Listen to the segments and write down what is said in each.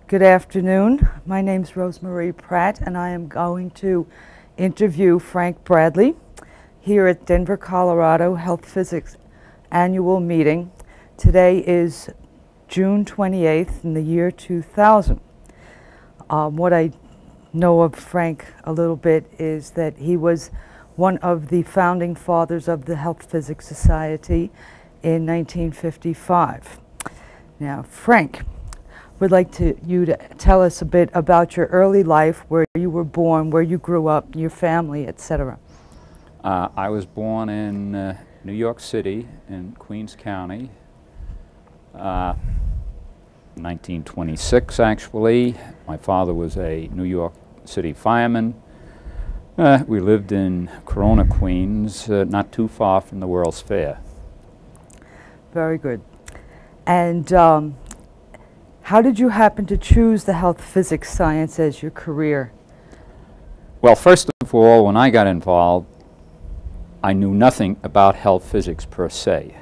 Good afternoon. My name's Rosemarie Pratt, and I am going to interview Frank Bradley here at Denver, Colorado Health Physics Annual Meeting. Today is June 28th in the year 2000. What I know of Frank a little bit is that he was one of the founding fathers of the Health Physics Society in 1955. Now, Frank, would like you to tell us a bit about your early life, where you were born, where you grew up, your family, etc. I was born in New York City in Queens County, 1926 actually. My father was a New York City fireman. We lived in Corona, Queens, not too far from the World's Fair. Very good. And how did you happen to choose the health physics science as your career? Well, first of all, when I got involved, I knew nothing about health physics per se.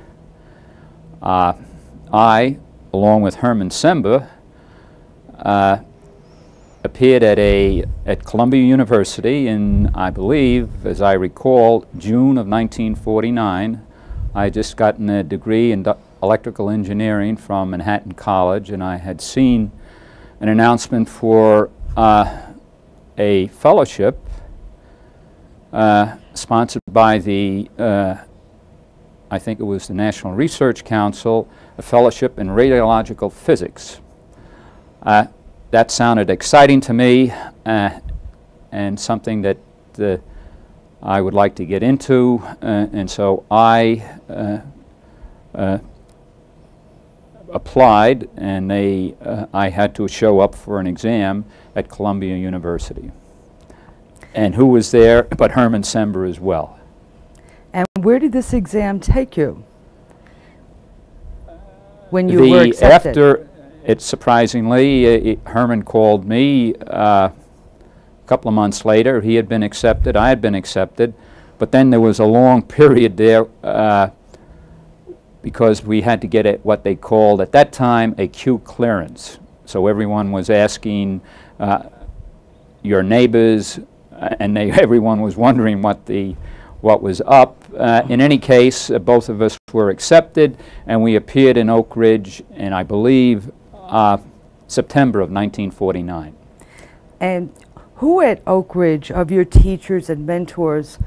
I, along with Herman Sember, appeared at Columbia University in, I believe, as I recall, June of 1949. I had just gotten a degree in electrical engineering from Manhattan College, and I had seen an announcement for a fellowship sponsored by the, I think it was the National Research Council, a fellowship in radiological physics. That sounded exciting to me and something that I would like to get into, and so I applied, and I had to show up for an exam at Columbia University. And who was there but Herman Sember as well. And where did this exam take you when you were accepted? After it, surprisingly, Herman called me a couple of months later. He had been accepted, I had been accepted, but then there was a long period there because we had to get what they called at that time a Q clearance. So everyone was asking your neighbors, and everyone was wondering what was up. In any case, both of us were accepted, and we appeared in Oak Ridge in, I believe, September of 1949. And who at Oak Ridge, of your teachers and mentors,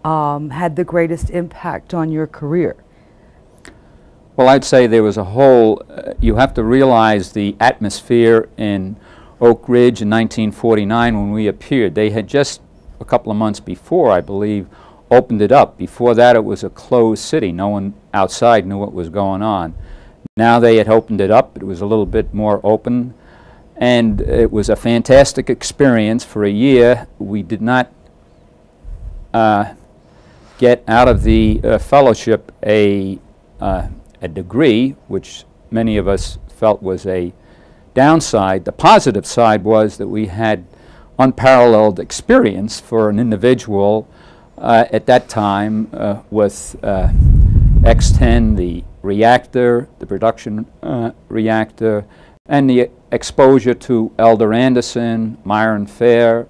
had the greatest impact on your career? Well, I'd say there was a whole, you have to realize the atmosphere in Oak Ridge in 1949 when we appeared. They had just a couple of months before, I believe, opened it up. Before that, it was a closed city. No one outside knew what was going on. Now they had opened it up. It was a little bit more open, and it was a fantastic experience for a year. We did not get out of the fellowship a degree, which many of us felt was a downside. The positive side was that we had unparalleled experience for an individual at that time with X10, the reactor, the production reactor, and the exposure to Elder Anderson, Myron Fair,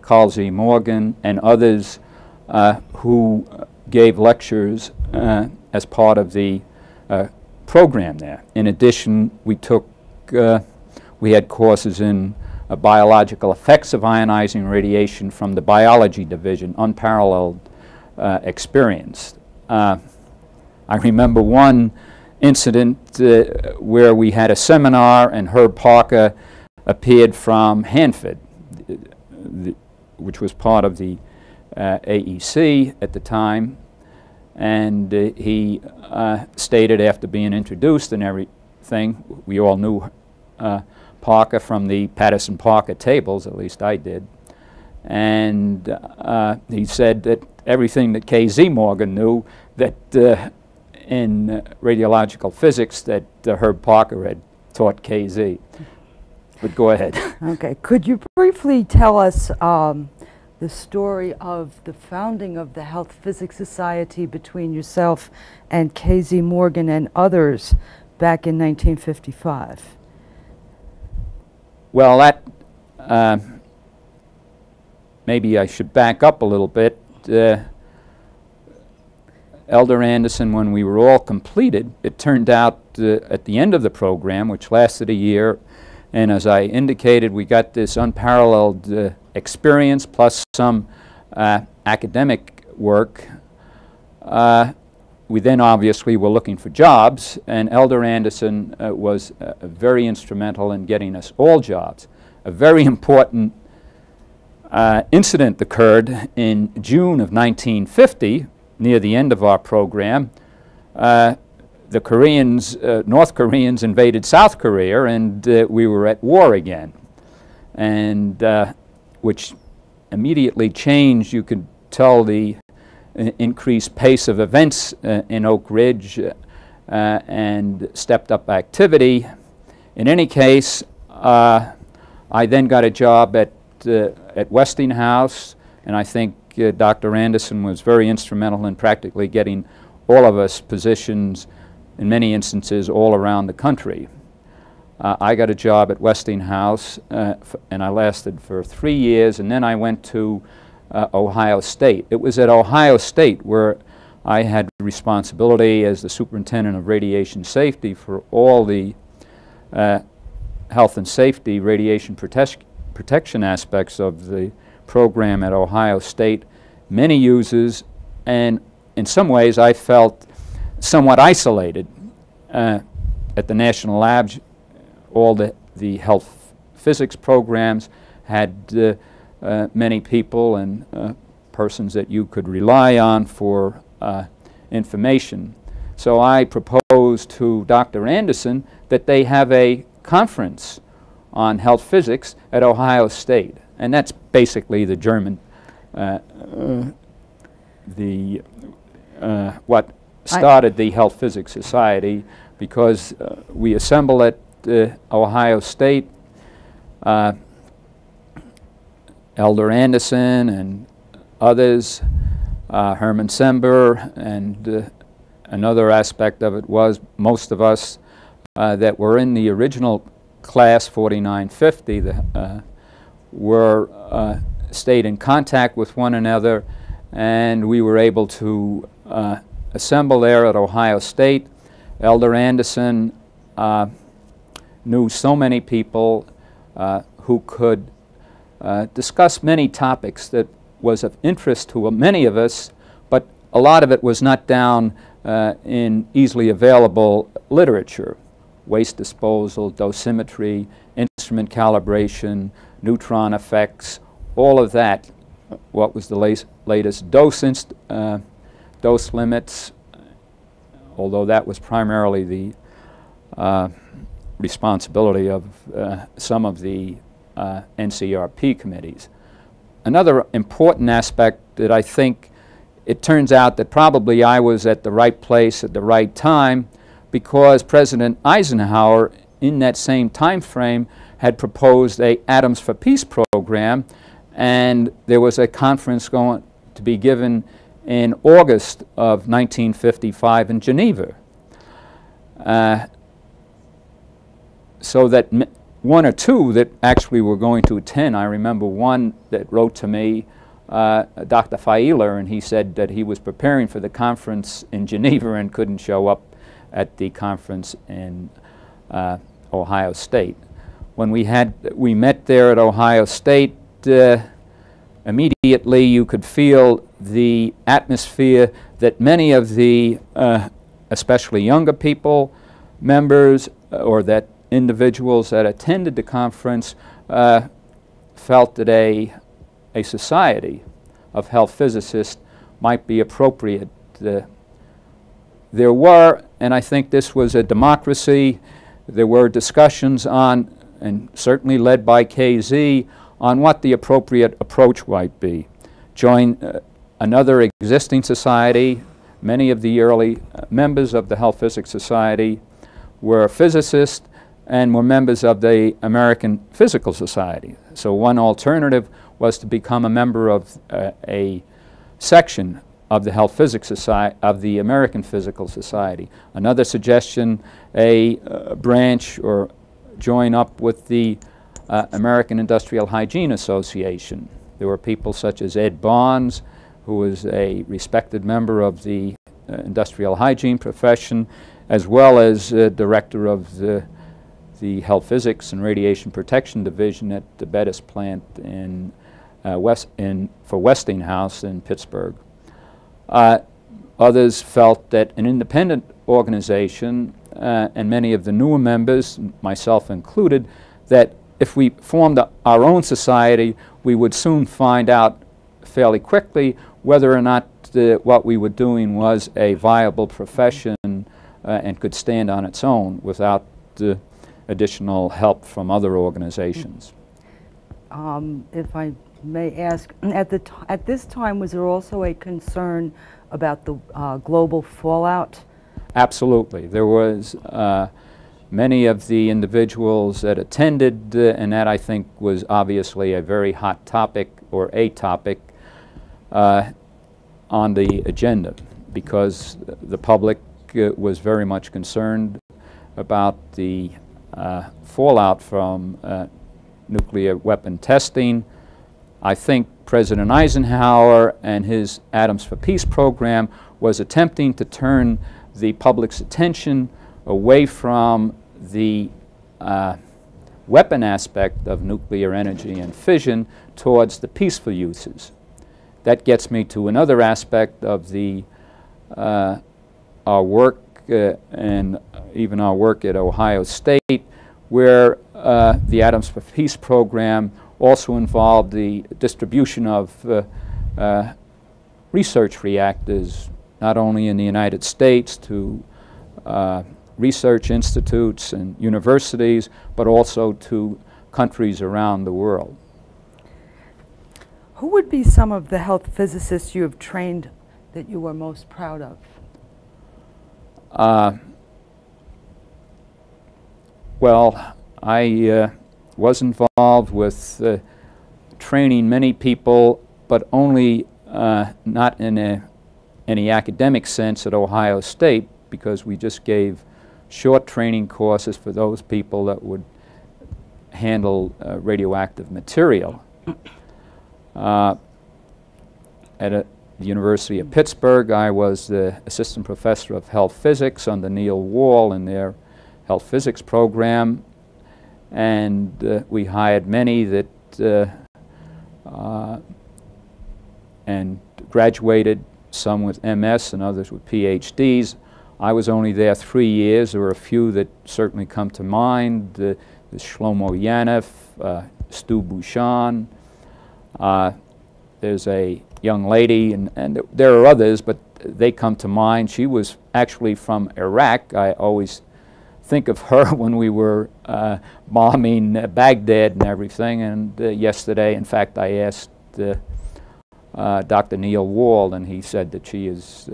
Carl Z. Morgan, and others who gave lectures as part of the program there. In addition, we had courses in biological effects of ionizing radiation from the biology division, unparalleled experience. I remember one incident where we had a seminar and Herb Parker appeared from Hanford, which was part of the AEC at the time, and he stated, after being introduced and everything, we all knew Parker from the Patterson-Parker tables, at least I did, and he said that everything that K.Z. Morgan knew, that in radiological physics, that Herb Parker had taught K.Z. But go ahead. Okay. Could you briefly tell us the story of the founding of the Health Physics Society between yourself and K.Z. Morgan and others back in 1955? Well, maybe I should back up a little bit. Elder Anderson, when we were all completed, it turned out at the end of the program, which lasted a year, and as I indicated, we got this unparalleled experience plus some academic work. We then obviously were looking for jobs, and Elder Anderson was very instrumental in getting us all jobs. A very important incident occurred in June of 1950, near the end of our program. The Koreans, North Koreans invaded South Korea, and we were at war again, and which immediately changed, you could tell, the increased pace of events in Oak Ridge and stepped up activity. In any case, I then got a job at Westinghouse, and I think Dr. Anderson was very instrumental in practically getting all of us positions, in many instances, all around the country. I got a job at Westinghouse, and I lasted for 3 years, and then I went to Ohio State. It was at Ohio State where I had responsibility as the superintendent of radiation safety for all the health and safety, radiation protection aspects of the program at Ohio State. Many users, and in some ways I felt somewhat isolated. At the national labs, all the health physics programs had many people and persons that you could rely on for information. So I proposed to Dr. Anderson that they have a conference on health physics at Ohio State, and that's basically the German, what started the Health Physics Society, because we assembled at Ohio State. Elder Anderson and others, Herman Sember, and another aspect of it was most of us that were in the original class 4950 stayed in contact with one another, and we were able to assemble there at Ohio State. Elder Anderson knew so many people who could discuss many topics that was of interest to many of us, but a lot of it was not down in easily available literature. Waste disposal, dosimetry, instrument calibration, neutron effects, all of that. What was the latest dose limits, although that was primarily the responsibility of some of the NCRP committees. Another important aspect that I think it turns out that probably I was at the right place at the right time, because President Eisenhower in that same time frame had proposed a Atoms for Peace program, and there was a conference going to be given in August of 1955 in Geneva. So that one or two that actually were going to attend, I remember one that wrote to me, Dr. Feiler, and he said that he was preparing for the conference in Geneva and couldn't show up at the conference in Ohio State. When we met there at Ohio State, immediately you could feel the atmosphere that many of the, especially younger people, members, or that individuals that attended the conference felt that a society of health physicists might be appropriate. There were, and I think this was a democracy, there were discussions on, and certainly led by KZ, on what the appropriate approach might be. Join another existing society. Many of the early members of the Health Physics Society were physicists and were members of the American Physical Society. So one alternative was to become a member of a section of the Health Physics Society, of the American Physical Society. Another suggestion, a branch or join up with the American Industrial Hygiene Association. There were people such as Ed Barnes, who was a respected member of the industrial hygiene profession, as well as director of the Health Physics and Radiation Protection Division at the Bettis plant for Westinghouse in Pittsburgh. Others felt that an independent organization, and many of the newer members, myself included, that if we formed our own society, we would soon find out fairly quickly whether or not what we were doing was a viable profession and could stand on its own without additional help from other organizations. If I may ask, at this time, was there also a concern about the global fallout? Absolutely. There was many of the individuals that attended, and that I think was obviously a very hot topic, or a topic on the agenda, because the public was very much concerned about the fallout from nuclear weapon testing. I think President Eisenhower and his Atoms for Peace program was attempting to turn the public's attention away from the weapon aspect of nuclear energy and fission towards the peaceful uses. That gets me to another aspect of our work and even our work at Ohio State, where the Atoms for Peace program also involved the distribution of research reactors, not only in the United States to research institutes and universities, but also to countries around the world. Who would be some of the health physicists you have trained that you are most proud of? Well, I was involved with training many people, but only not in any academic sense at Ohio State, because we just gave short training courses for those people that would handle radioactive material. At the University of Pittsburgh, I was the assistant professor of health physics under Neil Wall in their health physics program, and we hired many that and graduated, some with MS and others with PhDs. I was only there 3 years. There were a few that certainly come to mind, Shlomo Yanef, Stu Bouchon. There's a young lady, and there are others, but they come to mind. She was actually from Iraq. I always think of her when we were bombing Baghdad and everything. And yesterday, in fact, I asked Dr. Neil Wall, and he said that she is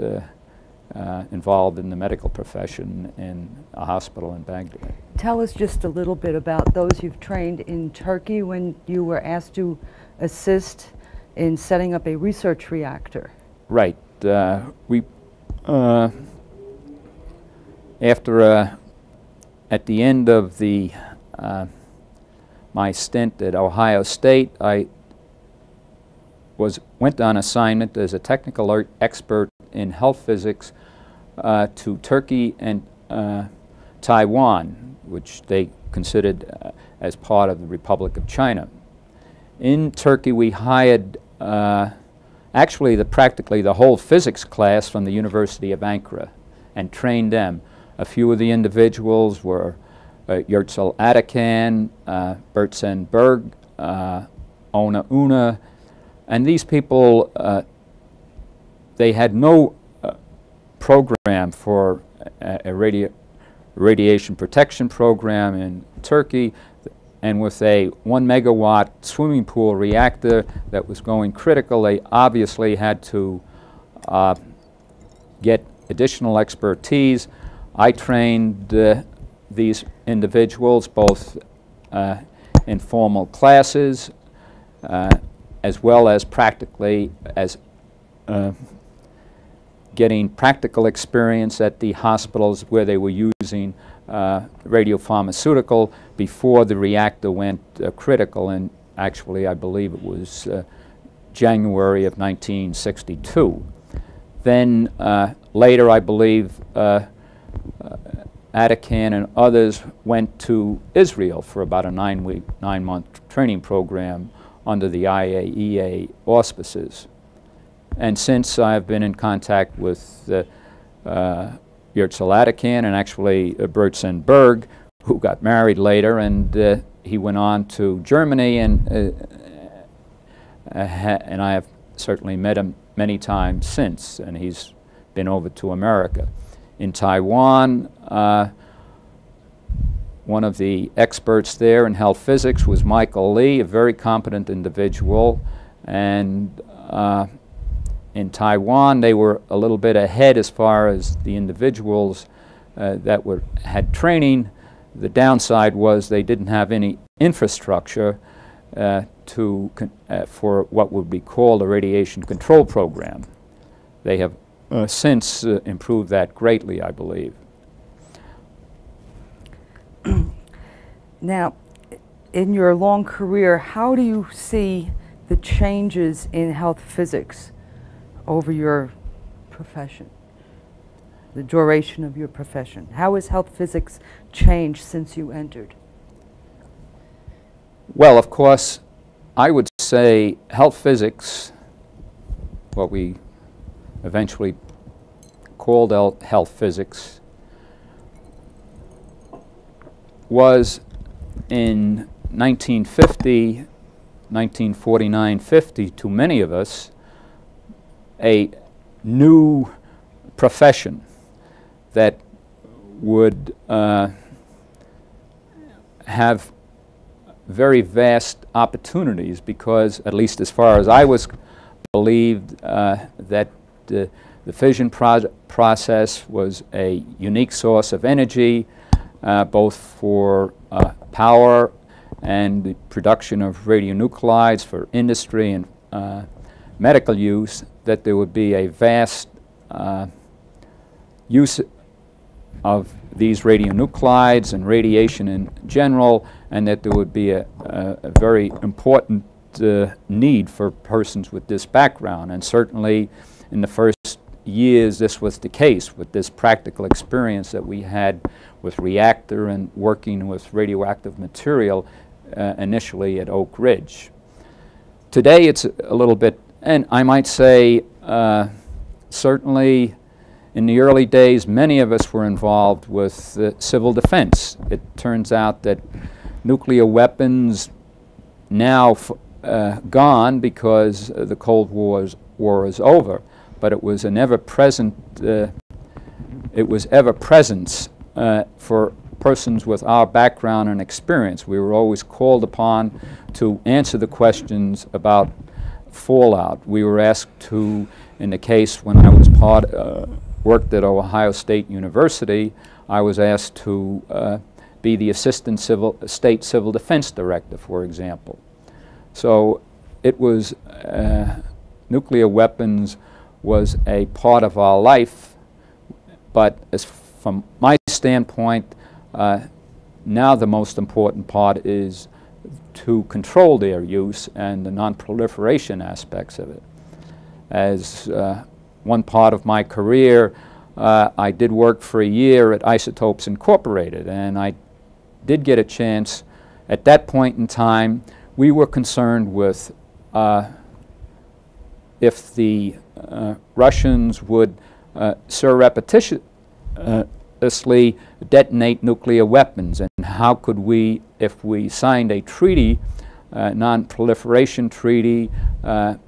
involved in the medical profession in a hospital in Baghdad. Tell us just a little bit about those you've trained in Turkey when you were asked to assist in setting up a research reactor. Right. We after at the end of my stint at Ohio State, I went on assignment as a technical expert in health physics to Turkey and Taiwan, which they considered as part of the Republic of China. In Turkey, we hired actually practically the whole physics class from the University of Ankara and trained them. A few of the individuals were Yurtsel Atakan, Bertsen Berg, Ona Una, and these people, they had no program for a radiation protection program in Turkey, and with a 1 megawatt swimming pool reactor that was going critical, they obviously had to get additional expertise. I trained these individuals both in formal classes as well as practically as getting practical experience at the hospitals where they were using radiopharmaceutical before the reactor went critical, and actually I believe it was January of 1962. Then later I believe Atakan and others went to Israel for about a 9-month training program under the IAEA auspices. And since I've been in contact with Herzl Atakan and actually Bertzen Berg, who got married later, and he went on to Germany, and I have certainly met him many times since, and he's been over to America. In Taiwan, one of the experts there in health physics was Michael Lee, a very competent individual, and in Taiwan they were a little bit ahead as far as the individuals that had training. The downside was they didn't have any infrastructure for what would be called a radiation control program. They have since improved that greatly, I believe. Now, in your long career, how do you see the changes in health physics over your profession, the duration of your profession? How has health physics changed since you entered? Well, of course, I would say health physics, what we eventually called health physics, was in 1950, 1949-50, to many of us, a new profession that would have very vast opportunities, because, at least as far as I was believed, that the fission process was a unique source of energy, both for power and the production of radionuclides for industry and medical use, that there would be a vast use of these radionuclides and radiation in general, and that there would be a very important need for persons with this background. And certainly in the first years this was the case, with this practical experience that we had with reactor and working with radioactive material initially at Oak Ridge. Today it's a little bit, and I might say certainly in the early days many of us were involved with civil defense. It turns out that nuclear weapons now gone because the Cold War is over, but it was an ever-present presence for persons with our background and experience. We were always called upon to answer the questions about fallout. We were asked to, in the case when I was worked at Ohio State University, I was asked to be the assistant state civil defense director, for example. So it was, nuclear weapons was a part of our life, but from my standpoint, now the most important part is to control their use and the non-proliferation aspects of it. As one part of my career, I did work for a year at Isotopes Incorporated, and I did get a chance. At that point in time, we were concerned with if the Russians would surreptitiously detonate nuclear weapons, and how could we, if we signed a treaty, non-proliferation treaty, to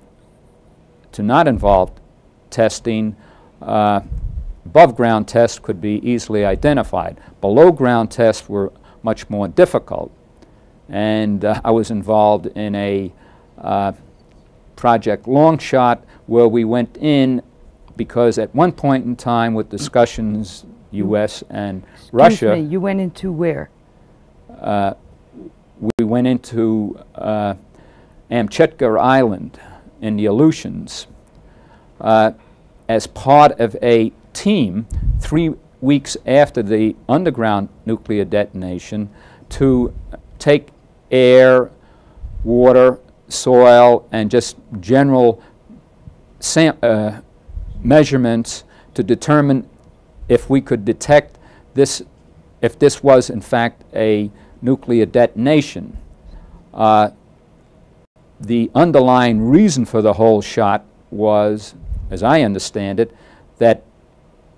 not involve testing, above ground tests could be easily identified. Below ground tests were much more difficult. And I was involved in a Project Longshot, where we went in because at one point in time with discussions, U.S. and Russia. Excuse me, you went into where? We went into Amchitka Island in the Aleutians as part of a team, 3 weeks after the underground nuclear detonation to take air, water, soil, and just general measurements to determine if we could detect this, if this was in fact a nuclear detonation. The underlying reason for the whole shot was, as I understand it, that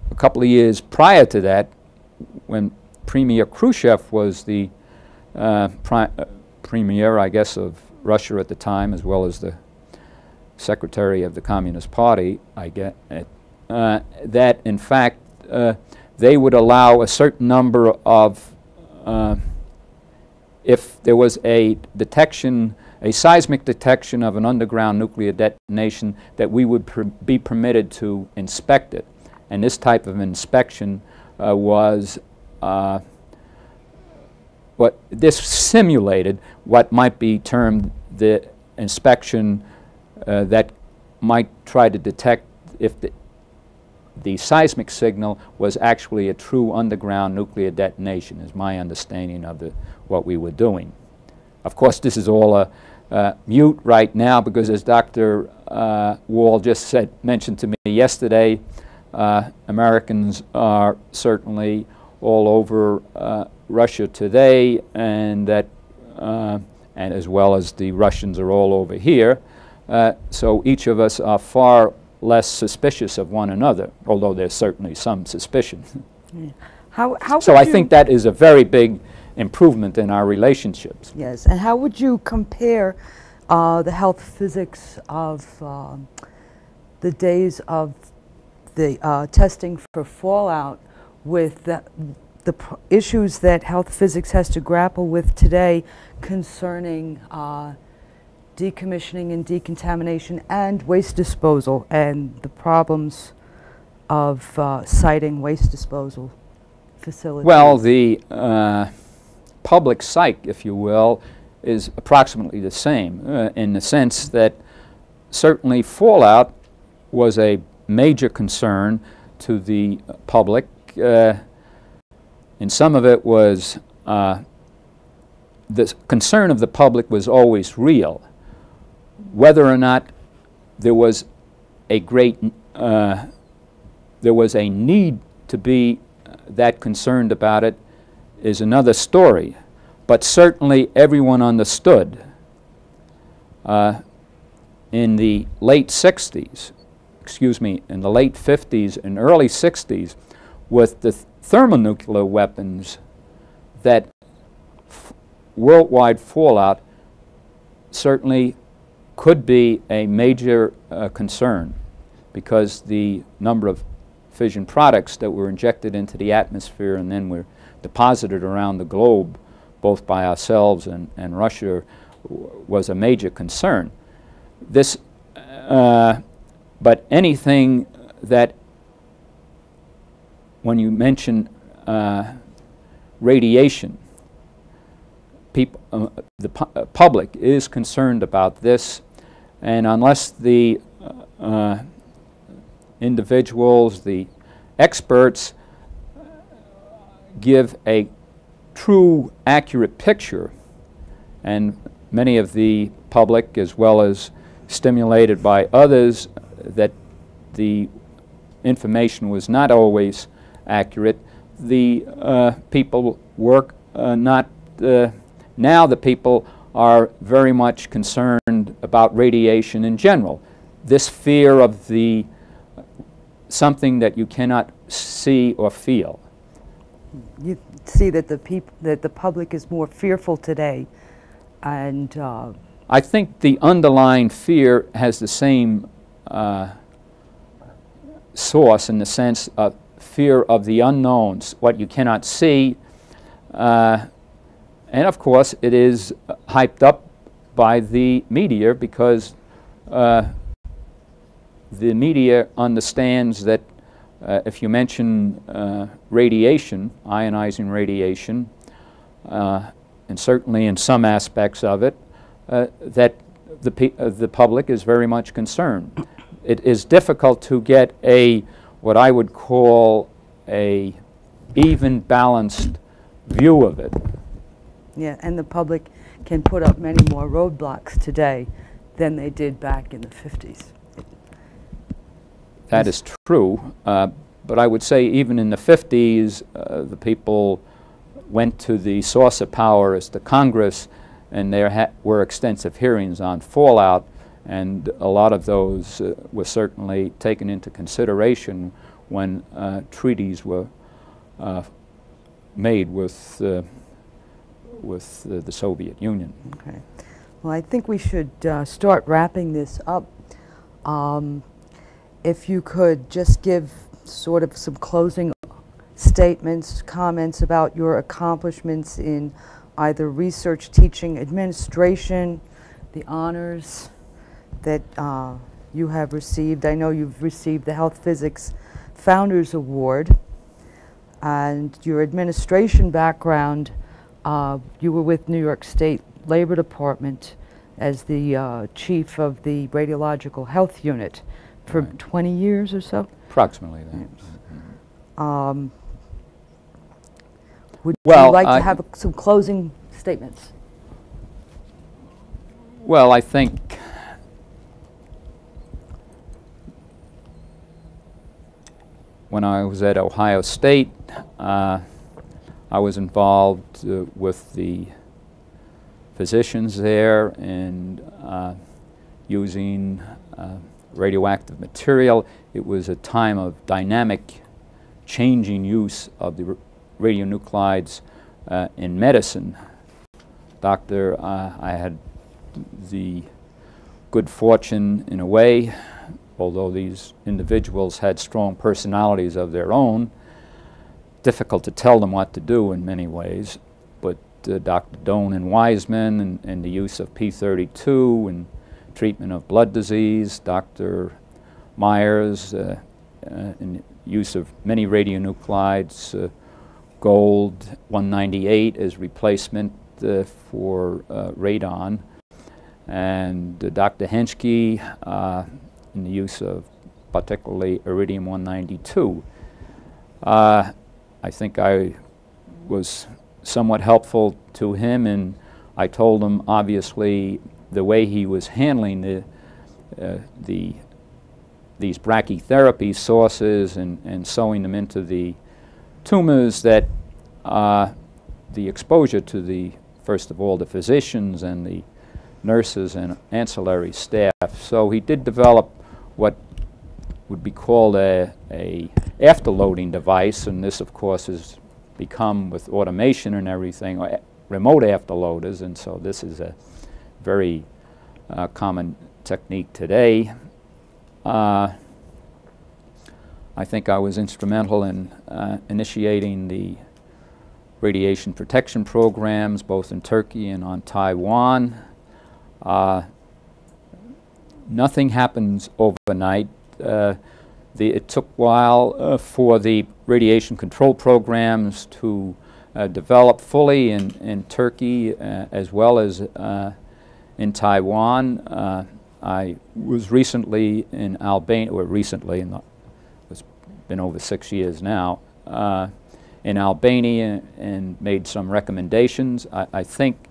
a couple of years prior to that, when Premier Khrushchev was the premier, I guess, of Russia at the time, as well as the secretary of the Communist Party, I get it, that in fact they would allow a certain number of, if there was a detection, a seismic detection of an underground nuclear detonation, that we would be permitted to inspect it. And this type of inspection was what this simulated what might be termed the inspection that might try to detect if the seismic signal was actually a true underground nuclear detonation, is my understanding of what we were doing. Of course, this is all mute right now because, as Dr. Wall just mentioned to me yesterday, Americans are certainly all over Russia today, and that, and as well as the Russians are all over here. So each of us are far less suspicious of one another, although there's certainly some suspicion. Yeah. So I think that is a very big improvement in our relationships. Yes, and how would you compare the health physics of the days of the testing for fallout with the issues that health physics has to grapple with today concerning decommissioning and decontamination and waste disposal, and the problems of siting waste disposal facilities? Well, the public psych, if you will, is approximately the same in the sense that certainly fallout was a major concern to the public, and some of it was the concern of the public was always real. Whether or not there was a great there was a need to be that concerned about it is another story, but certainly everyone understood in the late 60s, excuse me, in the late 50s and early 60s, with the thermonuclear weapons, that worldwide fallout certainly could be a major concern, because the number of fission products that were injected into the atmosphere and then were deposited around the globe, both by ourselves and Russia, was a major concern. This, but anything that, when you mention radiation, the public is concerned about this, and unless the individuals, the experts, give a true, accurate picture, and many of the public, as well as stimulated by others, that the information was not always accurate, the people work not now the people are very much concerned about radiation in general. This fear of the something that you cannot see or feel. You see that the public is more fearful today, and I think the underlying fear has the same source, in the sense of fear of the unknowns, what you cannot see. And of course, it is hyped up by the media, because the media understands that if you mention radiation, ionizing radiation, and certainly in some aspects of it, that the public is very much concerned. It is difficult to get what I would call a even, balanced view of it. Yeah, and the public can put up many more roadblocks today than they did back in the 50s. That is true, but I would say even in the 50s, the people went to the source of power as the Congress, and there were extensive hearings on fallout, and a lot of those were certainly taken into consideration when treaties were made with the Soviet Union. Okay. Well, I think we should start wrapping this up. If you could just give sort of some closing statements, comments about your accomplishments in either research, teaching, administration, the honors that you have received. I know you've received the Health Physics Founders Award, and your administration background, you were with New York State Labor Department as the chief of the Radiological Health Unit for 20 years or so? Approximately that. Would you like to have some closing statements? Well, I think when I was at Ohio State, I was involved with the physicians there and using radioactive material. It was a time of dynamic, changing use of the radionuclides in medicine. I had the good fortune, in a way, although these individuals had strong personalities of their own, difficult to tell them what to do in many ways, but Dr. Doan and Wiseman and the use of P32 and treatment of blood disease, Dr. Myers in the use of many radionuclides, gold 198 as replacement for radon, and Dr. Henschke in the use of particularly iridium 192. I think I was somewhat helpful to him, and I told him obviously the way he was handling these brachytherapy sources and sewing them into the tumors, that the exposure to the, first of all, the physicians and the nurses and ancillary staff. So he did develop what would be called a afterloading device, and this of course has become, with automation and everything, remote afterloaders, and so this is a very common technique today. I think I was instrumental in initiating the radiation protection programs both in Turkey and on Taiwan. Nothing happens overnight. It took a while for the radiation control programs to develop fully in Turkey as well as in Taiwan. I was recently in Albania, or recently, it's been over 6 years now, in Albania and made some recommendations. I think,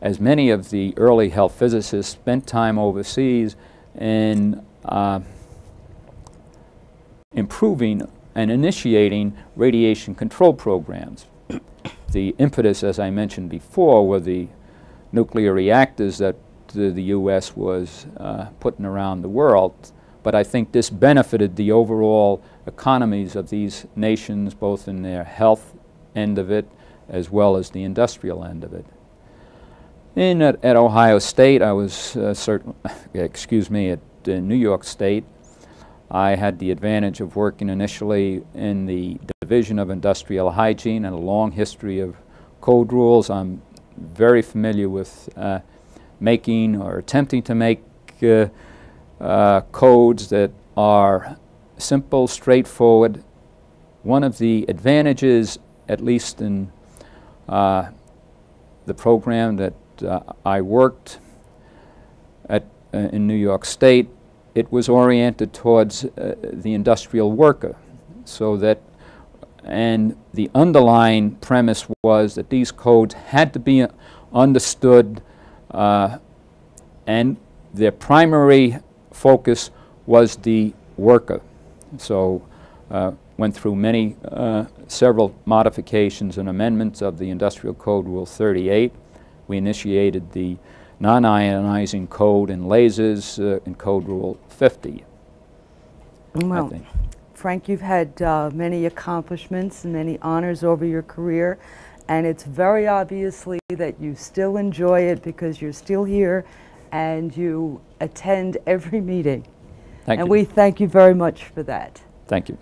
as many of the early health physicists, spent time overseas in improving and initiating radiation control programs. The impetus, as I mentioned before, were the nuclear reactors that the U.S. was putting around the world, but I think this benefited the overall economies of these nations, both in their health end of it as well as the industrial end of it. At Ohio State, I was at New York State, I had the advantage of working initially in the Division of Industrial Hygiene and a long history of code rules. I'm very familiar with making or attempting to make codes that are simple, straightforward. One of the advantages, at least in the program that I worked at in New York State, it was oriented towards the industrial worker, so that and the underlying premise was that these codes had to be understood, and their primary focus was the worker. So went through several modifications and amendments of the Industrial Code Rule 38. We initiated the non-ionizing code in lasers in Code Rule 50. Well, Frank, you've had many accomplishments and many honors over your career, and it's very obviously that you still enjoy it because you're still here and you attend every meeting. Thank you. And we thank you very much for that. Thank you.